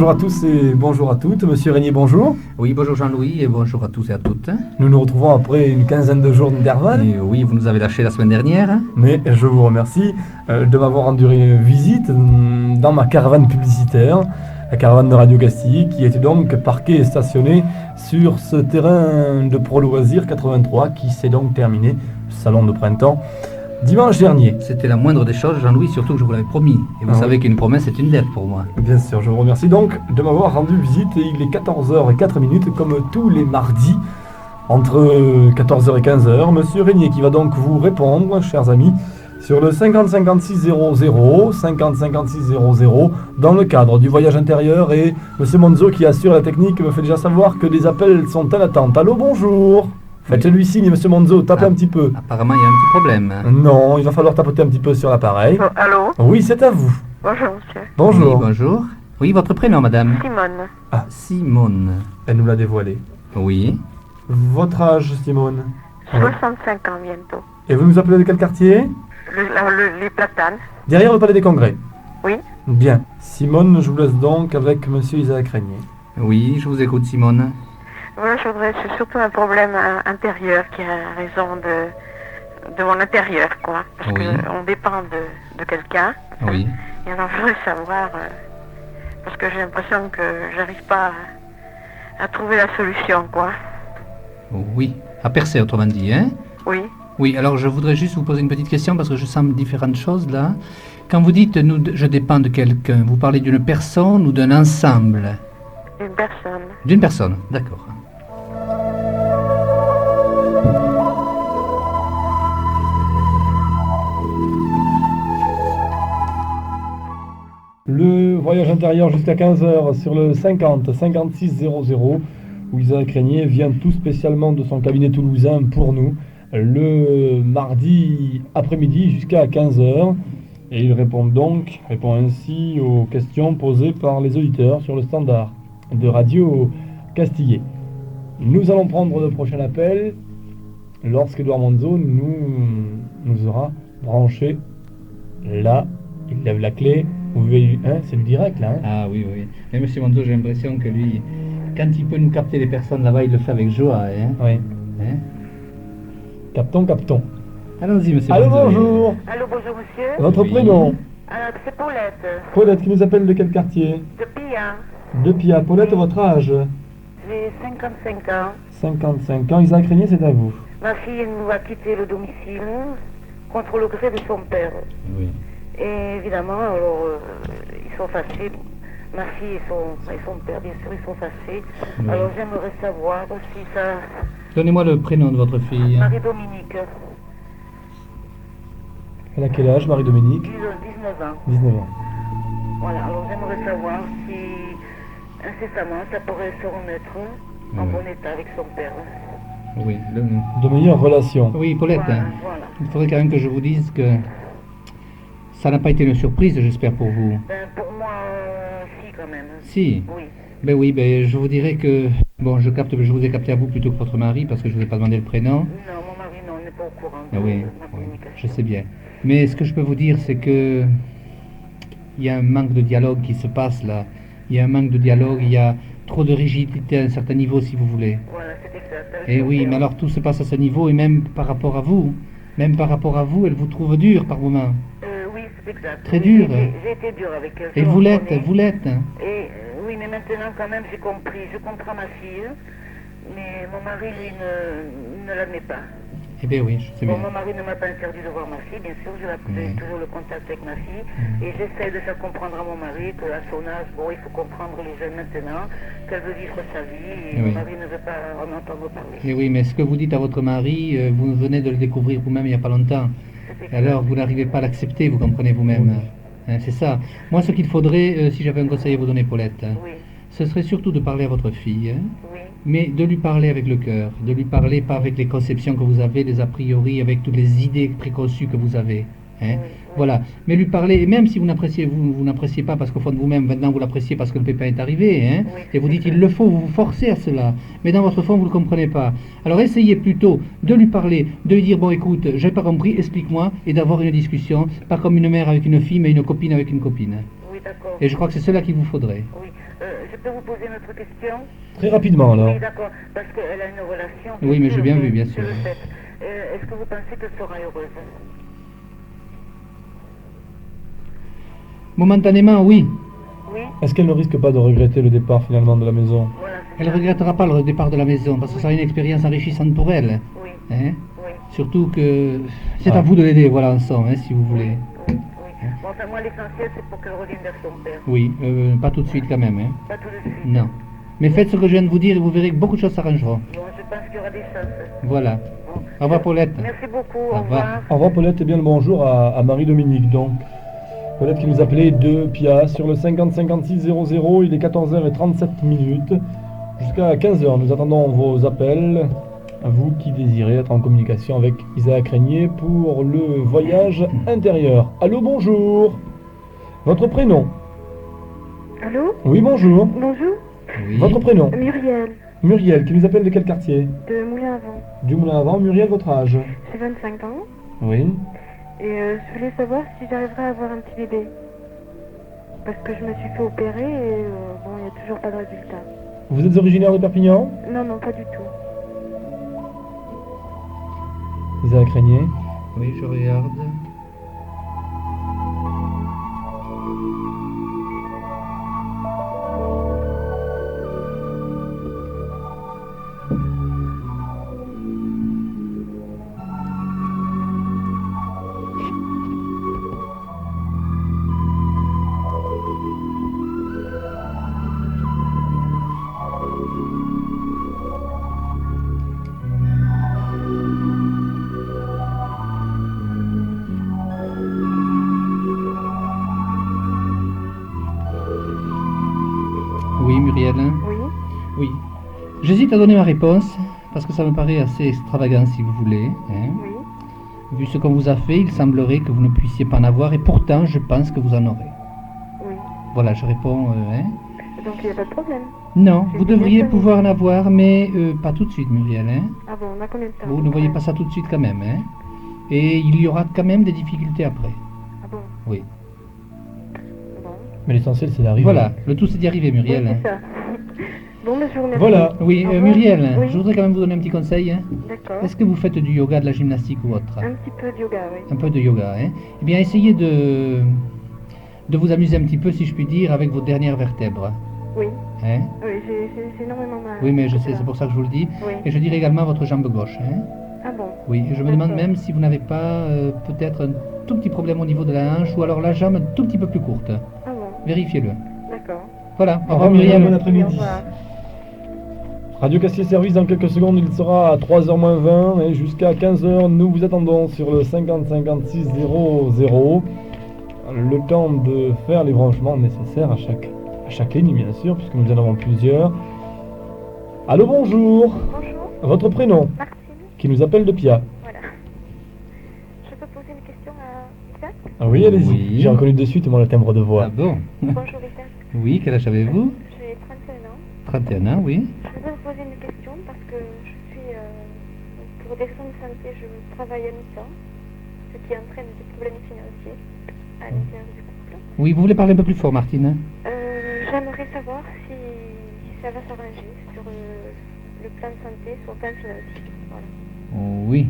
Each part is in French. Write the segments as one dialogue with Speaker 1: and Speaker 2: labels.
Speaker 1: Bonjour à tous et bonjour à toutes. Monsieur Régnier, bonjour.
Speaker 2: Oui, bonjour Jean-Louis et bonjour à tous et à toutes.
Speaker 1: Nous nous retrouvons après une quinzaine de jours d'intervalle.
Speaker 2: Et oui, vous nous avez lâché la semaine dernière.
Speaker 1: Mais je vous remercie de m'avoir rendu visite dans ma caravane publicitaire, la caravane de Radio Castille, qui était donc parquée et stationnée sur ce terrain de Pro Loisirs 83 qui s'est donc terminé, salon de printemps, dimanche dernier.
Speaker 2: C'était la moindre des choses, Jean-Louis, surtout que je vous l'avais promis. Et vous savez qu'une promesse est une dette pour moi.
Speaker 1: Bien sûr, je vous remercie donc de m'avoir rendu visite. Et il est 14h04 comme tous les mardis, entre 14h et 15h. Monsieur Régnier qui va donc vous répondre, chers amis, sur le 50 56 00, 50 56 00, dans le cadre du voyage intérieur. Et Monsieur Monzo qui assure la technique me fait déjà savoir que des appels sont en attente. Allô, bonjour. Faites-lui signe, Monsieur Monzo, tapez un petit peu.
Speaker 2: Apparemment, il y a un petit problème.
Speaker 1: Non, il va falloir tapoter un petit peu sur l'appareil.
Speaker 3: Oh, allô?
Speaker 1: Oui, c'est à vous.
Speaker 3: Bonjour, monsieur.
Speaker 1: Bonjour.
Speaker 2: Oui, bonjour. Oui, votre prénom, madame?
Speaker 3: Simone.
Speaker 1: Ah,
Speaker 2: Simone.
Speaker 1: elle nous l'a dévoilé.
Speaker 2: Oui.
Speaker 1: Votre âge, Simone?
Speaker 3: 65 ans bientôt.
Speaker 1: Et vous nous appelez de quel quartier?
Speaker 3: Les platanes.
Speaker 1: Derrière le Palais des Congrès.
Speaker 3: Oui.
Speaker 1: Bien. Simone, je vous laisse donc avec Monsieur Isaac Régnier.
Speaker 2: Oui, je vous écoute, Simone.
Speaker 3: Voilà, c'est surtout un problème intérieur qui a raison de mon intérieur, quoi. Parce
Speaker 2: Oui.
Speaker 3: qu'on dépend de quelqu'un.
Speaker 2: Oui.
Speaker 3: Et alors, je voudrais savoir, parce que j'ai l'impression que j'arrive pas à trouver la solution, quoi.
Speaker 2: Oui. À percer, autrement dit, hein?
Speaker 3: Oui.
Speaker 2: Oui, alors je voudrais juste vous poser une petite question parce que je sens différentes choses là. Quand vous dites je dépends de quelqu'un, vous parlez d'une personne ou d'un ensemble?
Speaker 3: Une personne.
Speaker 2: D'une personne, d'accord.
Speaker 1: Le voyage intérieur jusqu'à 15h sur le 50 56 00, où Isaac Régnier vient tout spécialement de son cabinet toulousain pour nous, le mardi après-midi jusqu'à 15h. Et il répond ainsi aux questions posées par les auditeurs sur le standard de Radio Castillé. Nous allons prendre le prochain appel lorsqu'Edouard Monzo nous aura branché là. Il lève la clé. Vous pouvez, c'est le direct là.
Speaker 2: Ah oui, oui. Mais monsieur Monzo, j'ai l'impression que lui, quand il peut nous capter les personnes là-bas, il le fait avec joie. Hein?
Speaker 1: Oui.
Speaker 2: Hein?
Speaker 1: Captons.
Speaker 2: Allons-y, monsieur
Speaker 1: Allô,
Speaker 2: Monzo.
Speaker 1: bonjour.
Speaker 3: Allô, bonjour, monsieur.
Speaker 1: Votre
Speaker 2: Oui.
Speaker 1: prénom?
Speaker 3: C'est Paulette,
Speaker 1: Paulette, qui nous appelle de quel quartier?
Speaker 3: de Pia.
Speaker 1: De Pia. Paulette, votre âge?
Speaker 3: J'ai 55 ans.
Speaker 1: 55 ans. Isaac Régnier, c'est à vous.
Speaker 3: Ma fille nous a quitté le domicile contre le gré de son père.
Speaker 2: Oui.
Speaker 3: Et évidemment, alors, ils sont fâchés. Ma fille et son père, bien sûr, ils sont fâchés.
Speaker 2: Oui.
Speaker 3: Alors j'aimerais savoir si ça...
Speaker 2: Donnez-moi le prénom de votre fille.
Speaker 3: Marie-Dominique,
Speaker 1: Elle a quel âge, Marie-Dominique?
Speaker 3: 19 ans.
Speaker 1: 19 ans.
Speaker 3: Voilà, alors j'aimerais savoir si incessamment ça pourrait se remettre en
Speaker 2: Oui.
Speaker 3: bon état avec son père.
Speaker 2: Oui.
Speaker 1: De meilleures relations.
Speaker 2: Oui, Paulette.
Speaker 3: Voilà.
Speaker 2: Il faudrait quand même que je vous dise que ça n'a pas été une surprise, j'espère pour vous.
Speaker 3: Ben, pour moi, si quand même.
Speaker 2: Si.
Speaker 3: Oui.
Speaker 2: Ben oui, ben je vous dirais que bon, je vous ai capté à vous plutôt que votre mari parce que je vous ai pas demandé le prénom.
Speaker 3: Non, mon mari, non, n'est pas au courant de
Speaker 2: Ah oui,
Speaker 3: ma
Speaker 2: oui,
Speaker 3: communication.
Speaker 2: je sais bien. Mais ce que je peux vous dire, c'est que il y a un manque de dialogue qui se passe là. Il y a un manque de dialogue, il y a trop de rigidité à un certain niveau, si vous voulez.
Speaker 3: Voilà, c'est exact.
Speaker 2: Et oui, mais alors tout se passe à ce niveau et même par rapport à vous. Même par rapport à vous, elle vous trouve dur par moments.
Speaker 3: Oui, c'est exact.
Speaker 2: Très
Speaker 3: Oui,
Speaker 2: dur.
Speaker 3: J'ai été dur avec elle.
Speaker 2: Et
Speaker 3: je
Speaker 2: vous l'êtes,
Speaker 3: reconnais.
Speaker 2: vous l'êtes.
Speaker 3: Et oui, mais maintenant quand même j'ai compris. Je comprends ma fille, mais mon mari lui ne l'admet pas.
Speaker 2: Eh bien oui, je sais
Speaker 3: Bon,
Speaker 2: bien.
Speaker 3: mon mari ne m'a pas interdit de voir ma fille, bien sûr, j'ai toujours le contact avec ma fille, et j'essaie de faire comprendre à mon mari qu'à son âge, bon, il faut comprendre les jeunes maintenant, qu'elle veut vivre sa vie, et
Speaker 2: Oui.
Speaker 3: mon mari ne veut pas en entendre parler.
Speaker 2: Eh oui, mais ce que vous dites à votre mari, vous venez de le découvrir vous-même il n'y a pas longtemps.
Speaker 3: C'est exact.
Speaker 2: Alors vous n'arrivez pas à l'accepter, vous comprenez vous-même. Hein, c'est ça. Moi, ce qu'il faudrait, si j'avais un conseil à vous donner, Paulette,
Speaker 3: Oui,
Speaker 2: ce serait surtout de parler à votre fille, hein,
Speaker 3: oui,
Speaker 2: mais de lui parler avec le cœur, de lui parler pas avec les conceptions que vous avez, les a priori, avec toutes les idées préconçues que vous avez. Hein.
Speaker 3: oui.
Speaker 2: Voilà. Mais lui parler, et même si vous n'appréciez pas parce qu'au fond de vous-même, maintenant vous l'appréciez parce que le pépin est arrivé, hein,
Speaker 3: Oui.
Speaker 2: et vous dites il le faut, vous vous forcez à cela, mais dans votre fond vous ne le comprenez pas. Alors essayez plutôt de lui parler, de lui dire bon écoute, j'ai pas compris, explique-moi, et d'avoir une discussion, pas comme une mère avec une fille, mais une copine avec une copine.
Speaker 3: Oui, d'accord.
Speaker 2: Et je crois que c'est cela qu'il vous faudrait.
Speaker 3: Oui. Je peux vous poser une autre question?
Speaker 1: Très rapidement alors.
Speaker 3: Oui, d'accord, parce qu'elle a une relation.
Speaker 2: Oui, mais j'ai bien vu, bien
Speaker 3: je
Speaker 2: sûr.
Speaker 3: le sais. Est-ce que vous pensez qu'elle sera heureuse?
Speaker 2: Momentanément, oui.
Speaker 3: Oui,
Speaker 1: Est-ce qu'elle ne risque pas de regretter le départ finalement de la maison?
Speaker 3: voilà. c'est
Speaker 2: Elle ne
Speaker 3: ça.
Speaker 2: regrettera pas le départ de la maison parce que ce sera une expérience enrichissante pour elle.
Speaker 3: Oui,
Speaker 2: Hein.
Speaker 3: oui.
Speaker 2: Surtout que c'est
Speaker 1: Ah.
Speaker 2: à vous de l'aider, voilà, en somme, hein, si vous voulez.
Speaker 3: Oui, oui. Bon, enfin, moi, l'essentiel, c'est pour qu'elle revienne vers son père.
Speaker 2: Oui, pas tout de suite quand même. Hein.
Speaker 3: Pas tout de suite.
Speaker 2: Non. Mais faites ce que je viens de vous dire et vous verrez que beaucoup de choses s'arrangeront.
Speaker 3: Bon, je pense qu'il y aura des chances.
Speaker 2: Voilà.
Speaker 3: Bon.
Speaker 2: Au revoir, Paulette.
Speaker 3: Merci beaucoup,
Speaker 2: Au
Speaker 3: au
Speaker 2: revoir.
Speaker 3: revoir.
Speaker 1: Au revoir Paulette et bien le bonjour à Marie-Dominique donc. Paulette qui nous appelait de Pia sur le 50 56 00, il est 14h37 minutes. Jusqu'à 15h, nous attendons vos appels. À vous qui désirez être en communication avec Isaac Régnier pour le voyage intérieur. Allô, bonjour. Votre prénom?
Speaker 4: Allô?
Speaker 1: Oui, bonjour.
Speaker 4: Bonjour,
Speaker 2: Oui.
Speaker 1: Votre prénom?
Speaker 4: Muriel,
Speaker 1: Muriel, qui nous appelle de quel quartier?
Speaker 4: de Moulin à Vent.
Speaker 1: Du Moulin à Vent. Muriel, votre âge?
Speaker 4: J'ai 25 ans
Speaker 1: Oui.
Speaker 4: et je voulais savoir si j'arriverais à avoir un petit bébé. Parce que je me suis fait opérer et bon, il n'y a toujours pas de résultat.
Speaker 1: Vous êtes originaire de Perpignan?
Speaker 4: Non, non, pas du tout.
Speaker 1: Isaac Régnier.
Speaker 2: Oui, je regarde. Oui, Muriel.
Speaker 4: Oui,
Speaker 2: Oui. J'hésite à donner ma réponse parce que ça me paraît assez extravagant si vous voulez. Hein.
Speaker 4: oui.
Speaker 2: Vu ce qu'on vous a fait, il semblerait que vous ne puissiez pas en avoir et pourtant je pense que vous en aurez.
Speaker 4: Oui.
Speaker 2: Voilà, je réponds. Hein.
Speaker 4: Donc il n'y a pas de problème.
Speaker 2: Non,
Speaker 4: C'est
Speaker 2: vous
Speaker 4: bien
Speaker 2: devriez
Speaker 4: ça, oui.
Speaker 2: pouvoir en avoir, mais pas tout de suite, Muriel. Hein.
Speaker 4: Ah bon, on a combien de temps?
Speaker 2: Vous ne voyez pas ça tout de suite quand même. Hein. Et il y aura quand même des difficultés après.
Speaker 4: Ah bon,
Speaker 2: Oui.
Speaker 4: bon.
Speaker 1: Mais l'essentiel, c'est d'arriver.
Speaker 2: Voilà, le tout c'est d'y arriver,
Speaker 4: Oui,
Speaker 2: Muriel. hein.
Speaker 4: c'est ça. Bon, mais je vous remercie.
Speaker 1: Voilà.
Speaker 2: Oui,
Speaker 4: Au revoir.
Speaker 2: Muriel,
Speaker 4: Oui.
Speaker 2: je voudrais quand même vous donner un petit conseil. Hein.
Speaker 4: D'accord.
Speaker 2: Est-ce que vous faites du yoga, de la gymnastique ou autre?
Speaker 4: Un petit peu de yoga, oui.
Speaker 2: Un peu de yoga, hein. Eh bien, essayez de vous amuser un petit peu, si je puis dire, avec vos dernières vertèbres.
Speaker 4: Oui,
Speaker 2: Hein.
Speaker 4: oui, j'ai énormément mal.
Speaker 2: Oui, mais je sais,
Speaker 4: Voilà.
Speaker 2: c'est pour ça que je vous le dis.
Speaker 4: Oui.
Speaker 2: Et je dirais également votre jambe gauche. Hein.
Speaker 4: Ah bon,
Speaker 2: Oui, et je me demande
Speaker 4: D'accord.
Speaker 2: même si vous n'avez pas peut-être un tout petit problème au niveau de la hanche ou alors la jambe un tout petit peu plus courte.
Speaker 4: ah bon,
Speaker 2: Vérifiez-le.
Speaker 4: d'accord.
Speaker 2: Voilà, au
Speaker 1: Au
Speaker 2: revoir
Speaker 1: revoir, Muriel, bon
Speaker 2: Muriel.
Speaker 1: après-midi.
Speaker 4: Au revoir.
Speaker 1: Radio Cassier Service, dans quelques secondes, il sera à 3h moins 20 et jusqu'à 15h, nous vous attendons sur le 50 56 00. Le temps de faire les branchements nécessaires à chaque ligne, bien sûr, puisque nous en avons plusieurs. Allô, bonjour.
Speaker 4: Bonjour,
Speaker 1: Votre prénom,
Speaker 4: Martine,
Speaker 1: qui nous appelle de Pia.
Speaker 4: voilà. Je peux poser une question à Isaac?
Speaker 1: Ah oui, allez-y.
Speaker 2: Oui.
Speaker 1: J'ai reconnu de suite, moi, le timbre de voix.
Speaker 2: Ah bon?
Speaker 4: Bonjour Isaac,
Speaker 2: Oui, quel âge avez-vous?
Speaker 4: j'ai 31 ans.
Speaker 2: 31 ans, oui.
Speaker 4: Je voudrais vous poser une question parce que je suis, pour des raisons de santé, je travaille à mi-temps, ce qui entraîne des problèmes financiers à l'intérieur du couple.
Speaker 2: Oui, vous voulez parler un peu plus fort, Martine?
Speaker 4: J'aimerais savoir si ça va s'arranger sur le plan de santé, sur le plan financier. Voilà.
Speaker 2: Oui.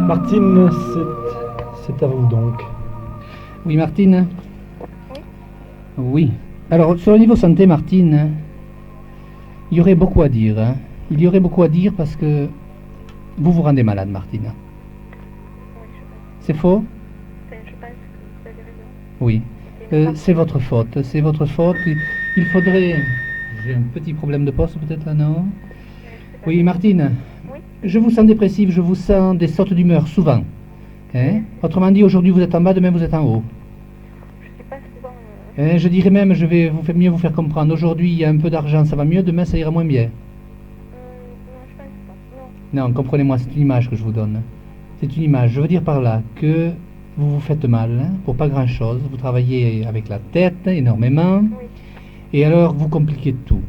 Speaker 1: Martine, c'est à vous donc.
Speaker 2: Oui, Martine? Oui. Alors, sur le niveau santé, Martine, il y aurait beaucoup à dire. Hein. Il y aurait beaucoup à dire parce que vous vous rendez malade, Martine.
Speaker 4: Oui, je pense.
Speaker 2: C'est faux?
Speaker 4: Enfin, je pense que vous avez raison.
Speaker 2: Oui.
Speaker 4: C'est
Speaker 2: C'est votre faute, c'est votre faute. Il faudrait... J'ai un petit problème de poste peut-être là, non? Oui, Martine,
Speaker 4: Oui.
Speaker 2: je vous sens dépressive, je vous sens des sautes d'humeur, souvent. Hein? Autrement dit, aujourd'hui vous êtes en bas, demain vous êtes en haut.
Speaker 4: Je suis pas souvent...
Speaker 2: Je dirais même, je vais mieux vous faire comprendre. Aujourd'hui, il y a un peu d'argent, ça va mieux, demain ça ira moins bien.
Speaker 4: non, je pense pas. Non.
Speaker 2: Non, comprenez-moi, c'est une image que je vous donne. C'est une image. Je veux dire par là que vous vous faites mal hein, pour pas grand-chose. Vous travaillez avec la tête énormément.
Speaker 4: Oui.
Speaker 2: Et alors, vous compliquez tout.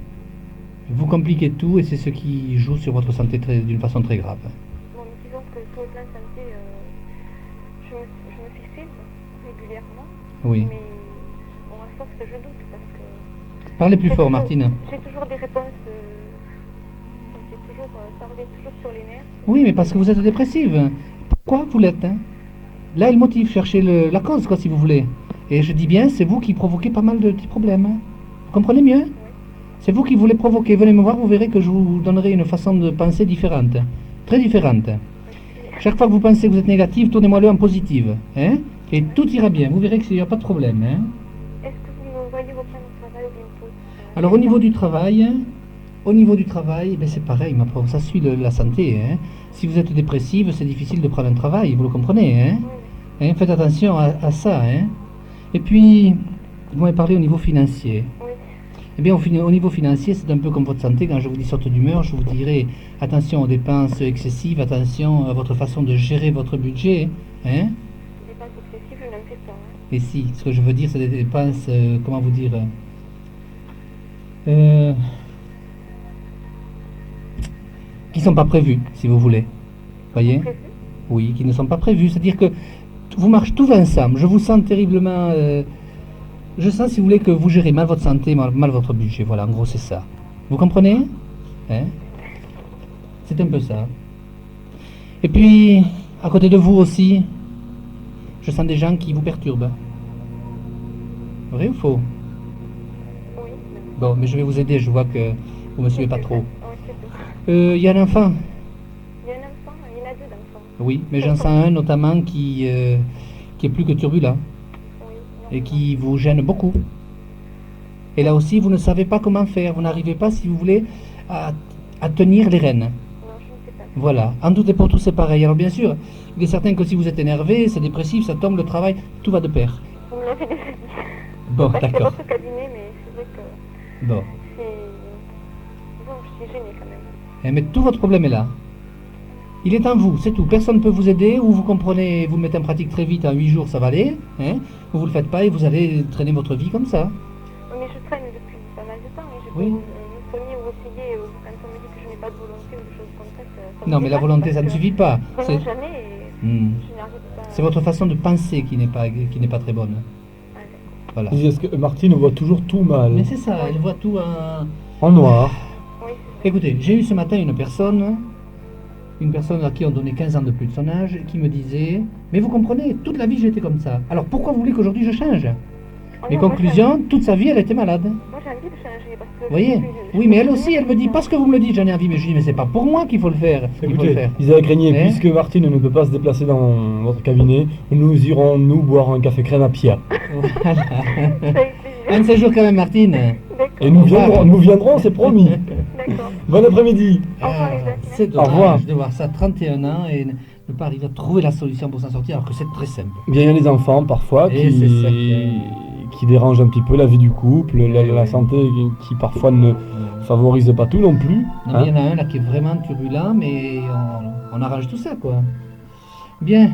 Speaker 2: Vous compliquez tout et c'est ce qui joue sur votre santé d'une façon très grave.
Speaker 4: Bon, mais disons que sur le plan santé, je me filme régulièrement.
Speaker 2: Oui.
Speaker 4: Mais bon, à force, je doute parce que...
Speaker 2: Parlez plus
Speaker 4: j'ai
Speaker 2: fort,
Speaker 4: toujours-
Speaker 2: Martine.
Speaker 4: J'ai toujours des réponses... ça revient toujours sur les nerfs.
Speaker 2: Oui, mais parce que vous êtes dépressive. Pourquoi vous l'êtes hein? Là, il motive, cherchez la cause, quoi, si vous voulez. Et je dis bien, c'est vous qui provoquez pas mal de petits problèmes. Hein. Vous comprenez mieux? C'est vous qui voulez provoquer. Venez me voir, vous verrez que je vous donnerai une façon de penser différente. Très différente. Chaque fois que vous pensez que vous êtes négative, tournez-moi-le en positive. Hein? Et tout ira bien. Vous verrez qu'il n'y a pas de problème. Hein?
Speaker 4: Est-ce que vous me voyez reprendre le travail bientôt?
Speaker 2: Alors, au niveau du travail, ben, c'est pareil, ma pauvre, ça suit la santé. Hein? Si vous êtes dépressive, c'est difficile de prendre un travail, vous le comprenez. Hein?
Speaker 4: Oui.
Speaker 2: Hein, faites attention à ça. Hein? Et puis, vous m'avez parlé au niveau financier.
Speaker 4: Oui.
Speaker 2: Eh bien, au niveau financier, c'est un peu comme votre santé. Quand je vous dis sorte d'humeur, je vous dirais attention aux dépenses excessives, attention à votre façon de gérer votre budget. Hein?
Speaker 4: Des dépenses excessives, je n'en fais pas. Hein.
Speaker 2: Et si, ce que je veux dire, c'est des dépenses, comment vous dire, qui ne sont pas prévues, si vous voulez. Voyez?
Speaker 4: Prévu?
Speaker 2: Oui, qui ne sont pas prévues. C'est-à-dire que vous marchez tous ensemble. Je vous sens terriblement... je sens, si vous voulez, que vous gérez mal votre santé, mal votre budget. Voilà, en gros, c'est ça. Vous comprenez? Hein? C'est un peu ça. Et puis, à côté de vous aussi, je sens des gens qui vous perturbent. Vrai ou faux?
Speaker 4: Oui.
Speaker 2: Bon, mais je vais vous aider, je vois que vous me suivez pas trop.
Speaker 4: Oui, c'est tout.
Speaker 2: Il y a un enfant.
Speaker 4: Il y a un enfant, il y en a deux d'enfants.
Speaker 2: Oui, mais j'en sens un notamment qui est plus que turbulent
Speaker 4: Oui.
Speaker 2: et qui vous gêne beaucoup. Et là aussi, vous ne savez pas comment faire. Vous n'arrivez pas, si vous voulez, à tenir les rênes.
Speaker 4: Non, je ne sais pas.
Speaker 2: Voilà. En tout et pour tout, c'est pareil. Alors bien sûr, il est certain que si vous êtes énervé, c'est dépressif, ça tombe, le travail, tout va de pair.
Speaker 4: Vous me l'avez déjà dit.
Speaker 2: Bon,
Speaker 4: Parce que c'est
Speaker 2: d'accord.
Speaker 4: votre cabinet, mais c'est vrai que
Speaker 2: Bon.
Speaker 4: c'est... Bon, je suis gênée quand même.
Speaker 2: Mais tout votre problème est là. Il est en vous, c'est tout. Personne ne peut vous aider, ou vous comprenez, vous le mettez en pratique très vite, en 8 jours, ça va aller. Hein, ou vous le faites pas et vous allez traîner votre vie comme ça.
Speaker 4: Oui, mais je traîne depuis pas mal de temps et je peux
Speaker 2: Oui.
Speaker 4: me soigner ou essayer quand on me dit que je n'ai pas de volonté ou des choses comme ça. Ça me
Speaker 2: Non, mais la
Speaker 4: dépasse
Speaker 2: volonté,
Speaker 4: parce
Speaker 2: ça ne
Speaker 4: que
Speaker 2: suffit pas.
Speaker 4: Vraiment
Speaker 2: C'est
Speaker 4: jamais et
Speaker 2: Hmm.
Speaker 4: je n'arrive pas.
Speaker 2: C'est votre façon de penser qui n'est pas très bonne.
Speaker 4: Ah, d'accord.
Speaker 2: Voilà.
Speaker 1: Il dit, est-ce que Martine voit toujours tout mal,
Speaker 2: Mais c'est ça, elle voit tout en...
Speaker 1: en noir?
Speaker 4: Oui, c'est ça.
Speaker 2: Écoutez, j'ai eu ce matin une personne à qui on donnait 15 ans de plus de son âge, qui me disait « Mais vous comprenez, toute la vie j'ai été comme ça. Alors pourquoi vous voulez qu'aujourd'hui je change ?»
Speaker 4: Oh
Speaker 2: Les
Speaker 4: non, moi,
Speaker 2: conclusions, toute sa vie elle était malade.
Speaker 4: Moi j'ai envie de changer parce que.
Speaker 2: Vous voyez? Oui, mais elle aussi, elle me dit, parce que vous me le dites, j'en ai envie, mais je dis, mais c'est pas pour moi qu'il faut le faire.
Speaker 1: Écoutez, Isabelle Crégnier,
Speaker 2: Hein?
Speaker 1: puisque Martine ne peut pas se déplacer dans votre cabinet, nous irons, nous, boire un café crème à Pia.
Speaker 2: Voilà.
Speaker 4: Avec plaisir.
Speaker 2: Un de ces jours quand même, Martine.
Speaker 4: D'accord.
Speaker 1: Et nous viendrons, c'est promis.
Speaker 4: D'accord.
Speaker 1: Bon après-midi.
Speaker 4: Au revoir, les
Speaker 2: Ah,
Speaker 4: amis.
Speaker 2: c'est
Speaker 1: Au revoir.
Speaker 2: dommage de voir ça, 31 ans, et ne pas arriver à trouver la solution pour s'en sortir, alors que c'est très simple.
Speaker 1: Bien, il y a les enfants parfois
Speaker 2: Et c'est certain.
Speaker 1: qui dérangent un petit peu la vie du couple, la santé qui parfois ne favorise pas tout non plus.
Speaker 2: Non, mais il y en a un là qui est vraiment turbulent, mais on arrange tout ça, quoi. Bien.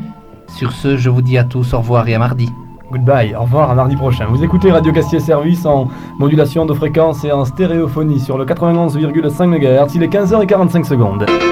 Speaker 2: Sur ce, je vous dis à tous au revoir et à mardi.
Speaker 1: Goodbye, au revoir, à mardi prochain. Vous écoutez Radio Castier Service en modulation de fréquence et en stéréophonie sur le 91,5 MHz, il est 15h45.